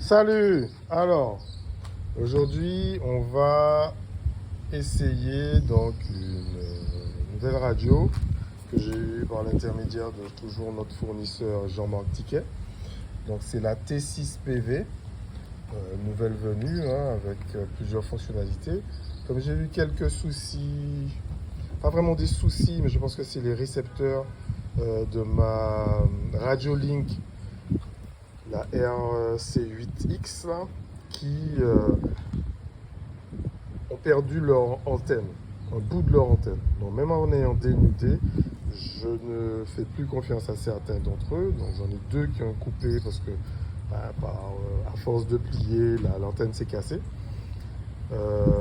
Salut! Alors, aujourd'hui, on va essayer donc une nouvelle radio que j'ai eue par l'intermédiaire de toujours notre fournisseur Jean-Marc Tiquet. Donc, c'est la T6PV, nouvelle venue avec plusieurs fonctionnalités. Comme j'ai eu quelques soucis, pas vraiment des soucis, mais je pense que c'est les récepteurs de ma Radiolink, la RC8X là, qui ont perdu leur antenne, un bout de leur antenne. Donc même en ayant dénudé, je ne fais plus confiance à certains d'entre eux. Donc j'en ai deux qui ont coupé parce que à force de plier, l'antenne s'est cassée.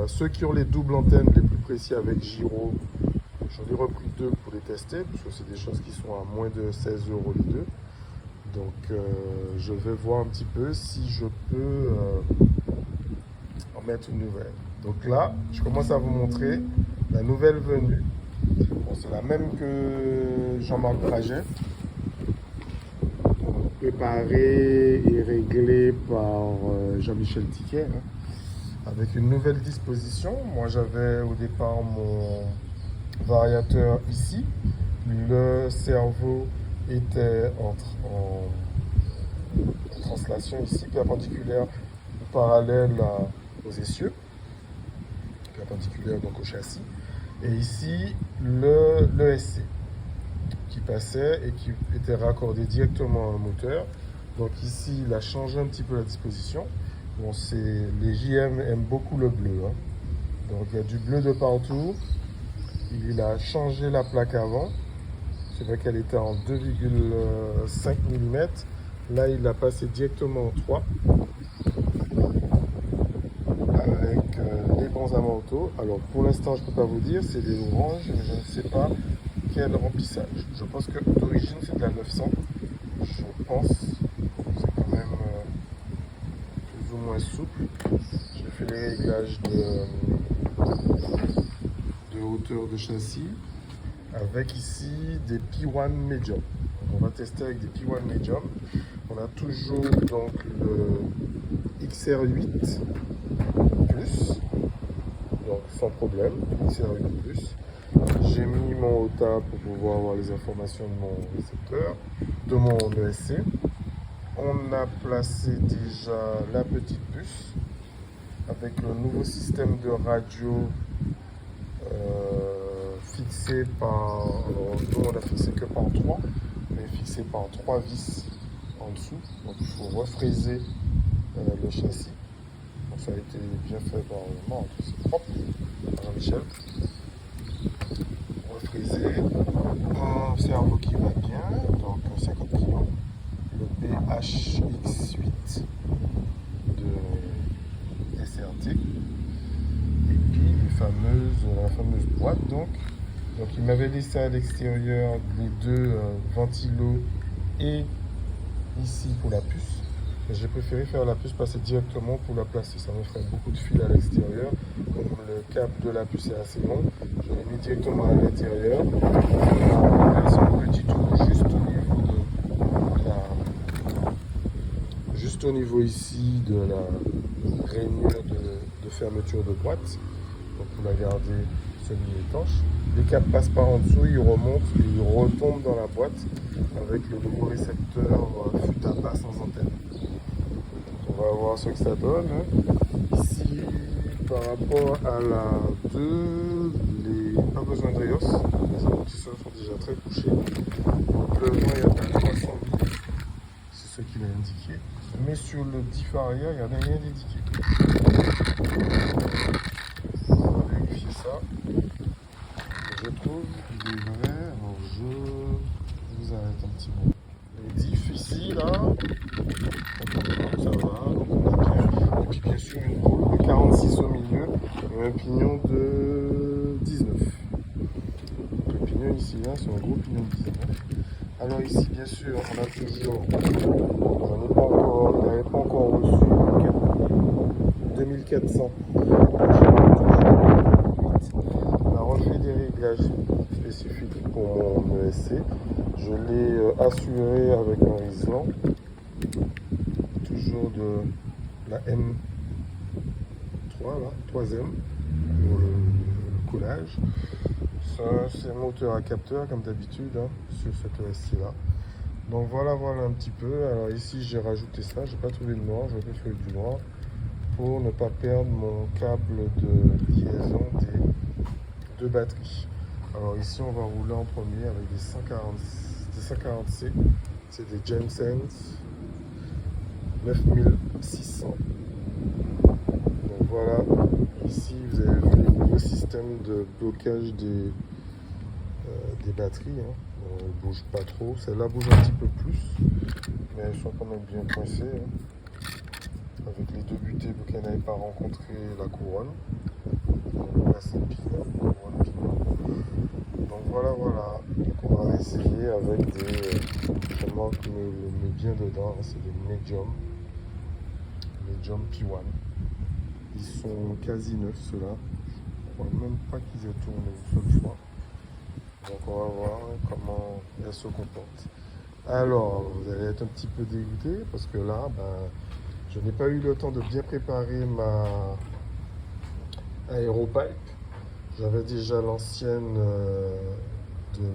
Ceux qui ont les doubles antennes les plus précis avec Giro, j'en ai repris deux pour les tester, parce que c'est des choses qui sont à moins de 16 € les deux. Donc je vais voir un petit peu si je peux en mettre une nouvelle. Donc là, je commence à vous montrer la nouvelle venue. Bon, c'est la même que Jean-Marc Trajet, préparée et réglée par Jean-Michel Tiquet, avec une nouvelle disposition. Moi, j'avais au départ mon variateur ici. Le cerveau était en translation ici, perpendiculaire ou parallèle aux essieux, perpendiculaire donc au châssis. Et ici, le SC qui passait et qui était raccordé directement au moteur. Donc ici, il a changé un petit peu la disposition. Bon, les JM aiment beaucoup le bleu. Donc il y a du bleu de partout. Il a changé la plaque avant. C'est vrai qu'elle était en 2,5 mm. Là, il l'a passé directement en 3 avec les bons amanteaux. Alors, pour l'instant, je ne peux pas vous dire, c'est des oranges, mais je ne sais pas quel remplissage. Je pense que d'origine, c'est de la 900. Je pense que c'est quand même plus ou moins souple. J'ai fait les réglages de hauteur de châssis avec ici des P1 Medium. Donc, on va tester avec des P1 Medium. On a toujours donc le XR8 Plus, donc sans problème, XR8 Plus. J'ai mis mon OTA pour pouvoir avoir les informations de mon récepteur, de mon ESC. On a placé déjà la petite puce avec le nouveau système de radio fixé par, alors nous on a fixé que par 3, mais fixé par 3 vis en dessous. Donc il faut refraiser le châssis. Donc ça a été bien fait par c'est propre, Jean-Michel. Refraisé. Un cerveau qui va bien, donc 50 kg. Le BHX8 de SRT. Et puis la fameuse boîte donc. Donc il m'avait laissé à l'extérieur les deux ventilos et ici pour la puce. J'ai préféré faire la puce passer directement pour la placer. Ça me ferait beaucoup de fil à l'extérieur. Comme le câble de la puce est assez long, je l'ai mis directement à l'intérieur. C'est un petit trou juste au niveau ici de la rainure de fermeture de boîte. Donc pour la garder semi-étanche. Les câbles passent par en dessous, ils remontent et ils retombent dans la boîte avec le nouveau récepteur fût à bas sans antenne. On va voir ce que ça donne. Ici, par rapport à la 2, pas besoin de Rios. Les amortisseurs sont déjà très couchés. Donc le vent est à 300 000. C'est ce qu'il a indiqué. Mais sur le diff arrière, il n'y a rien indiqué. On va vérifier ça. Je trouve qu'il est vrai. Alors je vous arrête un petit moment. Les diffs ici, là, ça va, donc on a bien. Et puis bien sûr une boule de 46 au milieu et un pignon de 19. Donc, le pignon ici, là, c'est un gros pignon de 19. Alors ici, bien sûr, on a toujours, on n'avait pas encore reçu le câble 2400. On a refait des réglages spécifiques pour mon ESC. Je l'ai assuré avec un Rislan. Toujours de la M3, là, 3M, pour le coulage. Ça, c'est un moteur à capteur, comme d'habitude, hein, sur cette ESC-là. Donc voilà un petit peu. Alors ici, j'ai rajouté ça, j'ai pas trouvé le noir, j'aurais pu trouver du noir, pour ne pas perdre mon câble de liaison des deux batteries. Alors ici, on va rouler en premier avec des 140C, c'est des Jensen 9600. Donc voilà, ici vous avez vu le nouveau système de blocage des batteries. Hein. Elles ne bougent pas trop, celle-là bouge un petit peu plus, mais elles sont quand même bien coincées. Hein. Avec les deux butées, vous qui n'avez pas rencontré la couronne. Donc là c'est pignon, couronne pignon. Donc voilà. Donc on va essayer avec des. Je manque me bien dedans, c'est des Medium P1. Ils sont quasi neufs ceux-là. Je crois même pas qu'ils aient tourné une seule fois. Donc on va voir comment elles se comportent. Alors vous allez être un petit peu dégoûté parce que là, je n'ai pas eu le temps de bien préparer ma aéropipe. J'avais déjà l'ancienne de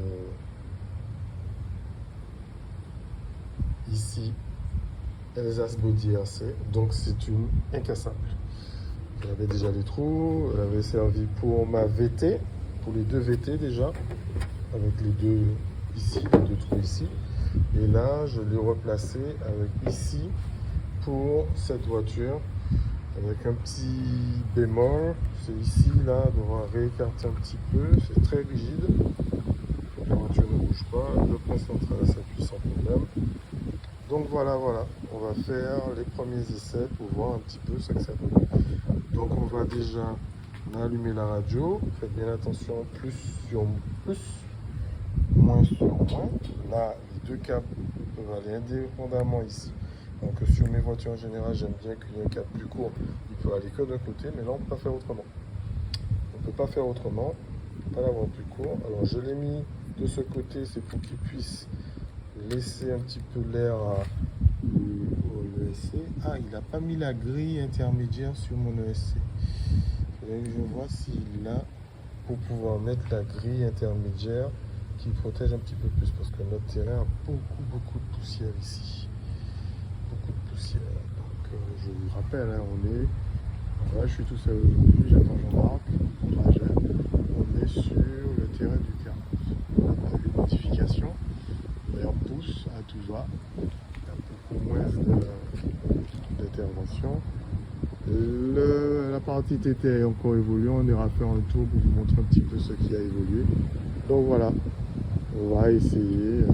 ici, Elsace Body RC, donc c'est une incassable. J'avais déjà les trous, elle avait servi pour ma VT, pour les deux VT déjà, avec les deux ici, les deux trous ici. Et là, je l'ai replacé avec ici pour cette voiture, avec un petit bémol. C'est ici, là, on va réécarter un petit peu, c'est très rigide. Faut que la voiture ne bouge pas, le point central s'appuie sans problème. Donc voilà, on va faire les premiers essais pour voir un petit peu ce que ça donne. Donc on va déjà allumer la radio, faites bien attention, plus sur plus, moins sur moins. Là, les deux câbles peuvent aller indépendamment ici. Donc sur mes voitures en général, j'aime bien qu'il y ait un câble plus court, il peut aller que d'un côté, mais là on ne peut pas faire autrement. On ne peut pas faire autrement, on ne peut pas l'avoir plus court. Alors je l'ai mis de ce côté, c'est pour qu'il puisse laisser un petit peu l'air à l'ESC. Ah, il n'a pas mis la grille intermédiaire sur mon ESC. Je vois s'il a pour pouvoir mettre la grille intermédiaire qui protège un petit peu plus parce que notre terrain a beaucoup de poussière ici. Beaucoup de poussière. Donc je vous rappelle, hein, voilà, je suis tout seul aujourd'hui, j'attends Jean-Marc, mon trajet. On est sur le terrain du 40. On a des modifications. L'air pousse à tout va, il y a beaucoup moins d'intervention. La partie TT est encore évoluée, on ira faire un tour pour vous montrer un petit peu ce qui a évolué. Donc voilà, on va essayer.